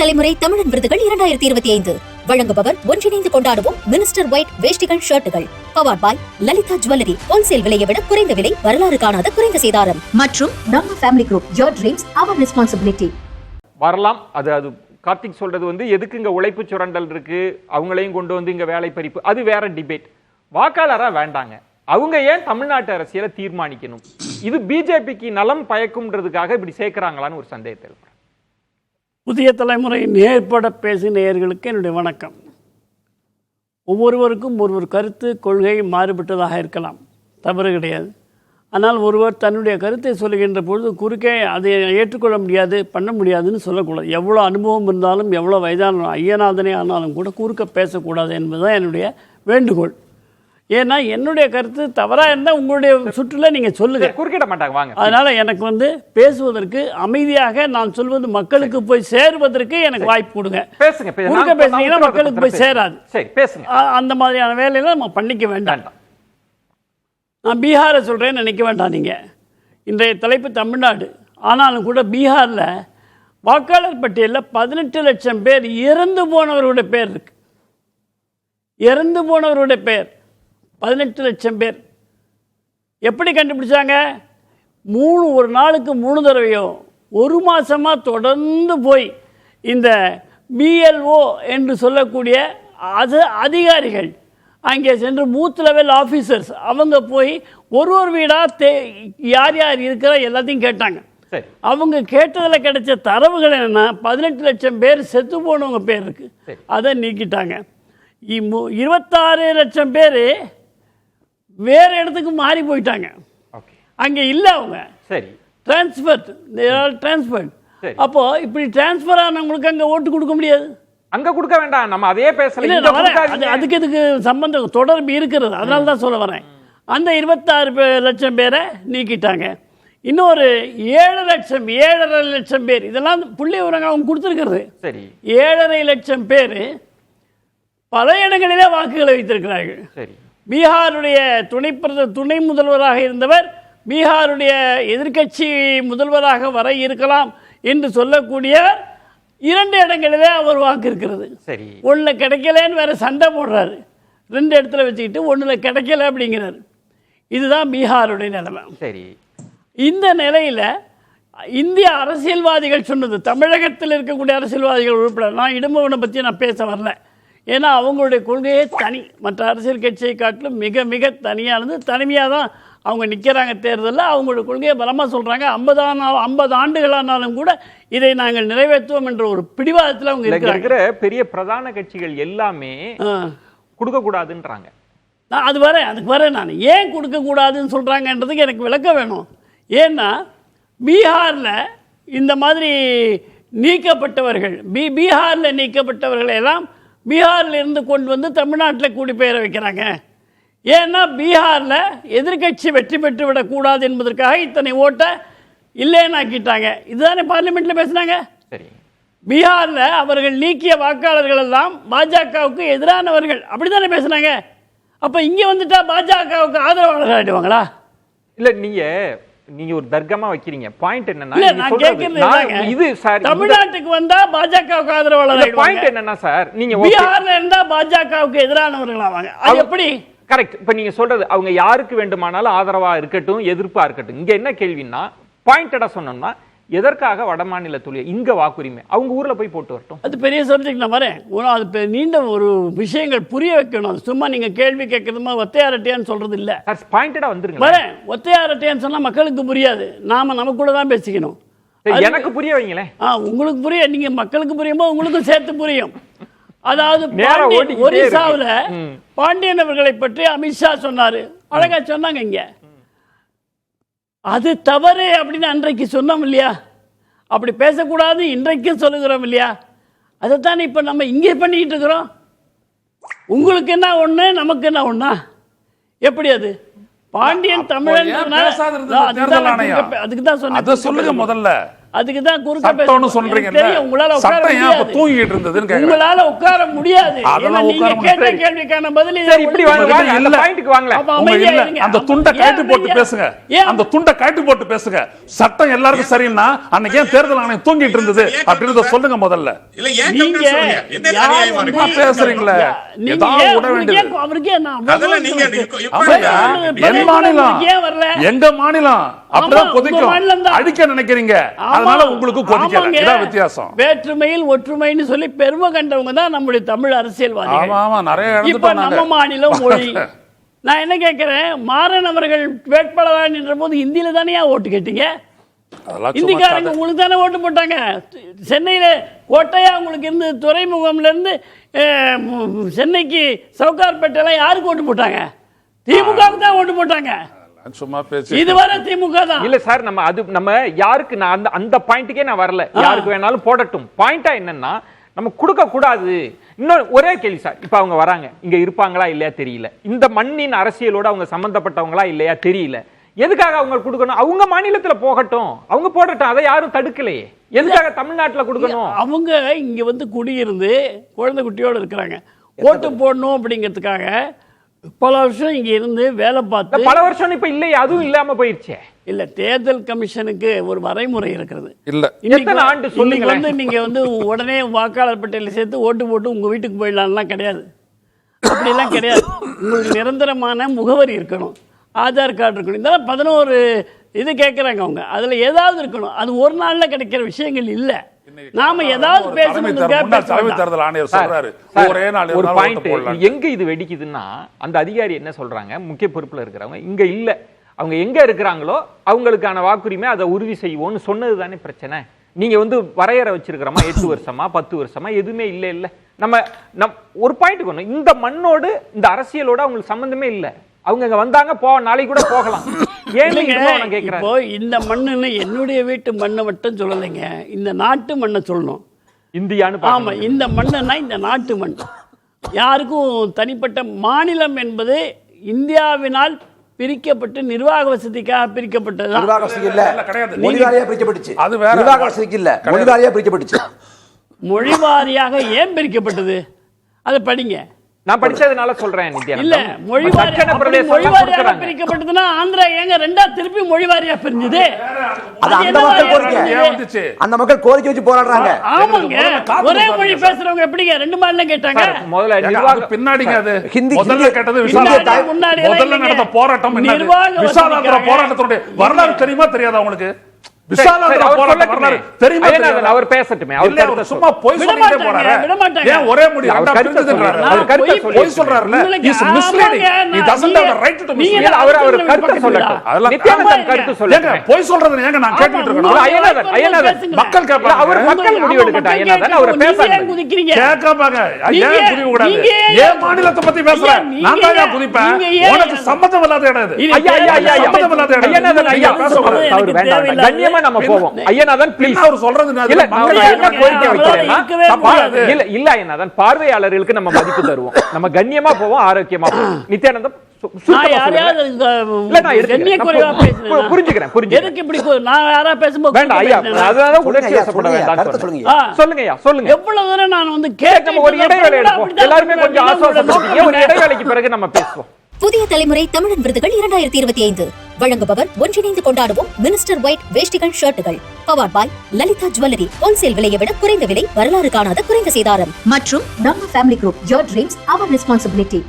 தலைமுறை தமிழன் விருதுகள் 2025 வழங்குபவர் ஒன்றிணைந்து கொண்டாடுவோம் மினிஸ்டர் ஒயிட் வேஷ்டிகள் ஷர்ட்டுகள் powered by Lalitha jewellery wholesale விலையை விட குறைந்த விலை வரலாறு காணாத குறைந்த சேதாரம் மற்றும் நம்ம family group your dreams our responsibility வரலாம். அது கார்த்திக் சொல்றது வந்து எதுக்கு இங்க உழைப்பு சுரண்டல் இருக்கு, அவங்களையும் கொண்டு வந்து இங்க வேலை பறிப்பு, அது வேற டிபேட். வாக்காளரா வேண்டாங்க, அவங்க ஏன் தமிழ்நாட்டு அரசியலை தீர்மானிக்கணும்? இது பிஜேபிக்கு நலம் பயக்கும்ன்றதுக்காக இப்படி சேர்க்கிறாங்களான்னு ஒரு சந்தேகத்தில். புதிய தலைமுறை நேர்பட பேசி நேயர்களுக்கு என்னுடைய வணக்கம். ஒவ்வொருவருக்கும் ஒருவர் கருத்து கொள்கை மாறுபட்டதாக இருக்கலாம், தவறு கிடையாது. ஆனால் ஒருவர் தன்னுடைய கருத்தை சொல்லுகின்ற பொழுது குறுக்கே அதை ஏற்றுக்கொள்ள முடியாது, பண்ண முடியாதுன்னு சொல்லக்கூடாது. எவ்வளோ அனுபவம் இருந்தாலும் எவ்வளோ வயதான ஐயநாதனே ஆனாலும் கூட குறுக்க பேசக்கூடாது என்பதுதான் என்னுடைய வேண்டுகோள். ஏன்னா என்னுடைய கருத்து தவறாக இருந்தால் உங்களுடைய சுற்றுல நீங்கள் சொல்லுங்க, குறுக்கிட மாட்டாங்க. வாங்க. அதனால எனக்கு வந்து பேசுவதற்கு அமைதியாக நான் சொல்வது மக்களுக்கு போய் சேருவதற்கு எனக்கு வாய்ப்பு கொடுங்க. பேசுங்க, குறுக்க பேசுனீங்கன்னா மக்களுக்கு போய் சேராது. சரி, பேசுங்க. அந்த மாதிரியான வேலையில நம்ம பண்ணிக்க வேண்டாம். நான் பீகாரை சொல்றேன்னு நினைக்க வேண்டாம். நீங்க இன்றைய தலைப்பு தமிழ்நாடு, ஆனாலும் கூட பீகாரில் வாக்காளர் பட்டியலில் 18 லட்சம் பேர் இறந்து போனவர்களுடைய பேர் இருக்கு. இறந்து போனவருடைய பேர் 18 லட்சம் பேர். எப்படி கண்டுபிடிச்சாங்க? ஒரு நாளுக்கு 3 தடவையோ ஒரு மாதமாக தொடர்ந்து போய் இந்த பிஎல்ஓ என்று சொல்லக்கூடிய அதிகாரிகள் அங்கே சென்று பூத் லெவல் ஆஃபீஸர்ஸ் அவங்க போய் ஒரு வீடாக யார் யார் இருக்கிற எல்லாத்தையும் கேட்டாங்க. அவங்க கேட்டதில் கிடைச்ச தரவுகள் என்னென்னா 18 லட்சம் பேர் செத்து போனவங்க பேர் இருக்கு, அதை நீக்கிட்டாங்க. 26 லட்சம் பேர் வேற இடத்துக்கு மாறி போயிட்டாங்க, அங்கே இல்லை. அவங்க டிரான்ஸ்பர். அப்போ இப்படி டிரான்ஸ்பர் ஆனவங்களுக்கு அங்கே ஓட்டு கொடுக்க முடியாது. அங்க கொடுக்க வேண்டாம், நம்ம அதே பேசல. அதுக்கு இதுக்கு சம்பந்தம் தொடர்பு இருக்கிறது, அதனால தான் சொல்ல வரேன். அந்த 26 லட்சம் பேரை நீக்கிட்டாங்க. இன்னொரு 7.5 லட்சம் பேர், இதெல்லாம் புள்ளி விவரங்கள் அவங்க கொடுத்துருக்கிறது. 7.5 லட்சம் பேர் பல இடங்களிலே வாக்குகளை வைத்திருக்கிறார்கள். பீகாருடைய துணை முதல்வராக இருந்தவர் பீகாருடைய எதிர்கட்சி முதல்வராக வர இருக்கலாம் என்று சொல்லக்கூடிய 2 இடங்களிலே அவர் வாக்கு இருக்கிறது. ஒன்றில் கிடைக்கலன்னு வேற சண்டை போடுறாரு, 2 இடத்துல வச்சுக்கிட்டு ஒன்றில் கிடைக்கல அப்படிங்கிறாரு. இதுதான் பீகாருடைய நிலைமை. இந்த நிலையில் இந்திய அரசியல்வாதிகள் சொன்னது, தமிழகத்தில் இருக்கக்கூடிய அரசியல்வாதிகள் உட்பட, நான் இடும்பவனை பற்றி நான் பேச வரல, ஏன்னா அவங்களுடைய கொள்கையே தனி, மற்ற அரசியல் கட்சியை காட்டிலும் மிக மிக தனியானது. தனிமையாக தான் அவங்க நிற்கிறாங்க தேர்தலில். அவங்களுடைய கொள்கையை பலமாக சொல்கிறாங்க. 50 ஆண்டுகளானாலும் கூட இதை நாங்கள் நிறைவேற்றுவோம் என்ற ஒரு பிடிவாதத்தில் அவங்க இருக்கிறாங்க. பெரிய பிரதான கட்சிகள் எல்லாமே கொடுக்கக்கூடாதுன்றாங்க. நான் அதுக்கு வரேன். நான் ஏன் கொடுக்கக்கூடாதுன்னு சொல்கிறாங்கன்றதுக்கு எனக்கு விளக்க வேணும். ஏன்னா பீகாரில் இந்த மாதிரி நீக்கப்பட்டவர்கள், பீகாரில் நீக்கப்பட்டவர்களை எல்லாம் பீகாரில் இருந்து கொண்டு வந்து தமிழ்நாட்டில் குடிபெயர வைக்கிறாங்க. ஏன்னா பீகாரில் எதிர்கட்சி வெற்றி பெற்று விடக்கூடாது என்பதற்காக இத்தனை ஓட்டை இல்லைன்னாக்கிட்டாங்க. இதுதானே பார்லிமெண்ட்டில் பேசினாங்க. பீகாரில் அவர்கள் நீக்கிய வாக்காளர்கள் எல்லாம் பாஜகவுக்கு எதிரானவர்கள், அப்படி தானே பேசினாங்க. அப்போ இங்கே வந்துட்டா பாஜகவுக்கு ஆதரவாளர்கள் ஆகிடுவாங்களா? இல்லை, நீங்க ஒரு தர்க்கமா வைக்கிறீங்க. பாயிண்ட் என்னன்னா, இது தமிழ்நாட்டுக்கு வந்தா பாஜகவுக்கு ஆதரவாளர். பாயிண்ட் என்னன்னா சார், நீங்க பீகார்ல இருந்தா பாஜகவுக்கு எதிரானவர்கள் ஆவாங்க. அது எப்படி? கரெக்ட். இப்ப நீங்க சொல்றது அவங்க யாருக்கு வேண்டுமானாலும் ஆதரவா இருக்கட்டும், எதிர்ப்பா இருக்கட்டும். இங்க என்ன கேள்வின்னா, பாயிண்டடா சொன்னோம்னா, எதற்காக வட மாநிலத்துடைய இங்க வாக்குரிமை அவங்க ஊர்ல போய் போட்டு வரட்டும். அது பெரிய சப்ஜெக்ட். நான் வரேன். அது நீண்ட ஒரு விஷயங்கள் புரிய வைக்கணும். சும்மா நீங்க கேள்வி கேட்கறதுமா ஒத்தையாரட்டையான்னு சொல்றது இல்ல. பாயிண்டடா வந்துருங்க. வரேன். ஒத்தையாரட்டையான்னு சொன்னா மக்களுக்கு புரியாது, நாம நமக்கு கூட தான் பேசிக்கணும். எனக்கு புரிய வைங்களேன். உங்களுக்கு புரிய, நீங்க மக்களுக்கு புரியுமோ உங்களுக்கும் சேர்த்து புரியும். அதாவது ஒரிசாவில் பாண்டியன் அவர்களை பற்றி அமித்ஷா சொன்னாரு, அழகா சொன்னாங்க. இங்க அது தவறு அப்படின்னு அன்றைக்கு சொன்னோம் இல்லையா? அப்படி பேசக்கூடாது இன்றைக்கும் சொல்லுகிறோம் இல்லையா? அதைத்தானே இப்போ நம்ம இங்கே பண்ணிக்கிட்டு இருக்கிறோம். உங்களுக்கு என்ன ஒன்று, நமக்கு என்ன ஒன்றா? எப்படி அது? பாண்டியன் தமிழன் அதுக்கு தான் சொன்னேன். முதல்ல அதுக்கு தான் குறுக்க சட்டம்னு சொல்றீங்க. உங்களால உட்கார சட்டம் ஏன் முடியாது. தூங்கிட்டு இருந்ததுன்னு உங்களால உட்கார முடியாது. அதெல்லாம் நீங்க உட்கார கேட்ட முடியாது. கேள்விக்கான பதில் சரி, இப்படி வாங்க, அந்த பாயிண்ட்க்கு வாங்களே. அந்த துண்டை கழட்டி போட்டு பேசுங்க. அந்த துண்டை கழட்டி போட்டு பேசுங்க. சட்டம் எல்லாருக்கும் சரின்னா அன்னைக்கு ஏன் தேர்தல் ஆணையம் தூங்கிட்டு இருந்தது அப்படின்றத சொல்லுங்க முதல்ல. நீங்க பேசுறீங்களே ஏதாவது விட வேண்டியது. அவருக்கே என் மாநிலம் எங்க மாநிலம் அப்படிதான் கொதிக்கும். அடிக்க நினைக்கிறீங்க, அதனால உங்களுக்கு கொதிக்கல. இதான் வித்தியாசம். வேற்றுமையில் ஒற்றுமைன்னு சொல்லி பெருமை கண்டவங்க தான் நம்முடைய தமிழ் அரசியல்வாதி. ஆமா ஆமா, நிறைய இப்ப நம்ம மாநிலம் மொழி. நான் என்ன கேட்கிறேன், மாறன் அவர்கள் வேட்பாளராக நின்ற போது ஹிந்தியில தானே ஓட்டு கேட்டீங்க? இந்திக்காரங்க உங்களுக்கு தானே ஓட்டு போட்டாங்க. சென்னையில கோட்டையா உங்களுக்கு இருந்து துறைமுகம்ல இருந்து சென்னைக்கு சவுகார்பேட்டை யாருக்கு ஓட்டு போட்டாங்க? திமுகவுக்கு தான் ஓட்டு போட்டாங்க. சும்மா பேசி இதுவரை திமுக தான். இல்ல சார், நம்ம யாருக்கு, நான் அந்த பாயிண்ட்டுக்கே நான் வரல. யாருக்கு வேணாலும் போடட்டும். பாயிண்டா என்னன்னா, நம்ம கொடுக்க கூடாது. இன்னொரு ஒரே கேள்வி சார், இப்ப அவங்க வராங்க, இங்க இருப்பாங்களா இல்லையா தெரியல. இந்த மண்ணின் அரசியலோட அவங்க சம்பந்தப்பட்டவங்களா இல்லையா தெரியல. எதுக்காக அவங்க கொடுக்கணும்? அவங்க மாநிலத்துல போகட்டும், அவங்க போடட்டும், அதை யாரும் தடுக்கலையே. எதுக்காக தமிழ்நாட்டுல கொடுக்கணும்? அவங்க இங்க வந்து குடியிருந்து குழந்தை குட்டியோட இருக்கிறாங்க. ஓட்டு போடணும் அப்படிங்கிறதுக்காக பல வருஷம் இங்க இருந்து வேலை பார்த்து. பல வருஷம் இப்ப இல்லையே, அதுவும் இல்லாம போயிருச்சே. இல்ல, தேர்தல் கமிஷனுக்கு ஒரு வரைமுறை இருக்கிறது. இல்ல, எத்தனை ஆண்டு சொல்லுங்க வந்து நீங்க வந்து உடனே வாக்காளர் பட்டியலில் சேர்த்து ஓட்டு போட்டு உங்க வீட்டுக்கு போயிடலாம்லாம் கிடையாது. அப்படிலாம் கிடையாது. உங்களுக்கு நிரந்தரமான முகவரி இருக்கணும், ஆதார் கார்டு இருக்கணும். இதெல்லாம் 11 இது கேட்குறாங்க அவங்க. அதுல ஏதாவது இருக்கணும். அது ஒரு நாள்ல கிடைக்கிற விஷயங்கள் இல்லை. நாம ஏதாவது பேசணும். தேர்தல் ஆணையர் சொல்றாரு ஒரே நாள் ஒரு பாயிண்ட் எங்க இது வெடிக்குதுன்னா, அந்த அதிகாரி என்ன சொல்றாங்க, முக்கிய பொறுப்புல இருக்கிறவங்க இங்க இல்ல, அவங்க எங்க இருக்கிறாங்களோ அவங்களுக்கான வாக்குரிமை அதை உறுதி செய்வோம்னு சொன்னது தானே பிரச்சனை. நீங்க வந்து வரையறை வச்சிருக்கிறோமா 8 வருஷமா 10 வருஷமா எதுவுமே இல்ல. இல்ல நம்ம ஒரு பாயிண்ட் கொண்டு, இந்த மண்ணோடு இந்த அரசியலோட அவங்களுக்கு சம்பந்தமே இல்ல. அவங்க இங்க வந்தாங்க, நாளைக்கு கூட போகலாம். இப்போ இந்த மண்ணுன்னு என்னுடைய வீட்டு மண்ணை மட்டும் சொல்லலைங்க, இந்த நாட்டு மண்ணை சொல்லணும். இந்தியான்னு ஆமா, இந்த மண்ணுன்னா இந்த நாட்டு மண். யாருக்கும் தனிப்பட்ட மாநிலம் என்பது இந்தியாவினால் பிரிக்கப்பட்டு நிர்வாக வசதிக்காக பிரிக்கப்பட்டது. நிர்வாக வசதி இல்ல, மொழி வாரியா பிரிக்கப்பட்டுச்சு. அது வேற. நிர்வாக வசதிக்கு இல்ல, மொழி வாரியா பிரிக்கப்பட்டுச்சு. மொழி வாரியாக ஏன் பிரிக்கப்பட்டது? அதை படிங்க. நான் படிச்சதுனால சொல்றேன். இல்ல, மொழி வாரியாக பிரிக்கப்பட்டதுன்னா ஆந்திரா ஏங்க ரெண்டா திருப்பி மொழி வாரியா பிரிஞ்சது? அது அந்த மக்கள் கோரிக்கை, அந்த மக்கள் கோரிக்கை வச்சு போராடுறாங்க. ஆமாங்க, ஒரே மொழி பேசுறவங்க எப்படிங்க ரெண்டு மாநிலம் கேட்டாங்க? முதல்ல நிர்வாக பின்னாடிங்க, அது முதல்ல கேட்டது விசாலாத்திர முன்னாடி முதல்ல நடந்த போராட்டம் என்ன? விசாலாத்திர போராட்டத்தோட வரலாறு தெரியுமா தெரியாதா உங்களுக்கு? அவர் பேசட்டுமே. அவர் சும்மா போய் சொல்லிட்டே போறாரு. ஏன் ஒரே முடியும் அந்த பிரிஞ்சதுன்றாரு? அவர் கருத்து போய் சொல்றாருல, is misleading. he doesn't have the right to mislead. அவர் கருத்து சொல்லட்டும். நித்யானந்தன் கருத்து சொல்லுங்க. போய் சொல்றது ஏங்க நான் கேட்டிட்டு இருக்கேன். ஐயனாதன் மக்கள் கேட்பாங்க. அவர் மக்கள் முடிவு எடுக்கட்டும். ஐயனாதன் அவர் பேசாதே கேட்காபாங்க. ஏன் குதிக்க கூடாது? ஏன் மாநிலத்தை பத்தி பேசுற? நான் தான் குதிப்பேன். உனக்கு சம்பந்தம் இல்லாத இடம் இது. ஐயா சம்பந்தம் இல்லாத இடம். ஐயனாதன் ஐயா பேசுவாரு. அவர் வேண்டாம், கண்ணியமா நம்ம போவோம். ஐயனாதன் ப்ளீஸ். அவர் சொல்றது இல்ல, கோரிக்கை வைக்கிறேன்னா இல்ல இல்ல ஐயனாதன், பார்வையாளர்களுக்கு நம்ம மதிப்பு தருவோம். நம்ம கண்ணியமா போவோம், ஆரோக்கியமா போவோம். நித்யானந்தம் புதிய தலைமுறை தமிழன் விருதுகள் 2025 வழங்குபவர் ஒன்றிணைந்து கொண்டாடுவோம் மினிஸ்டர் ஒயிட் வேஷ்டிகள் ஷர்ட்டுகள். Powered by Lalitha jewellery. Wholesale விலையை விட குறைந்த விலை, வரலாறு காணாத குறைந்த சேதாரம் மற்றும் நம்ம family group. Your dreams our responsibility.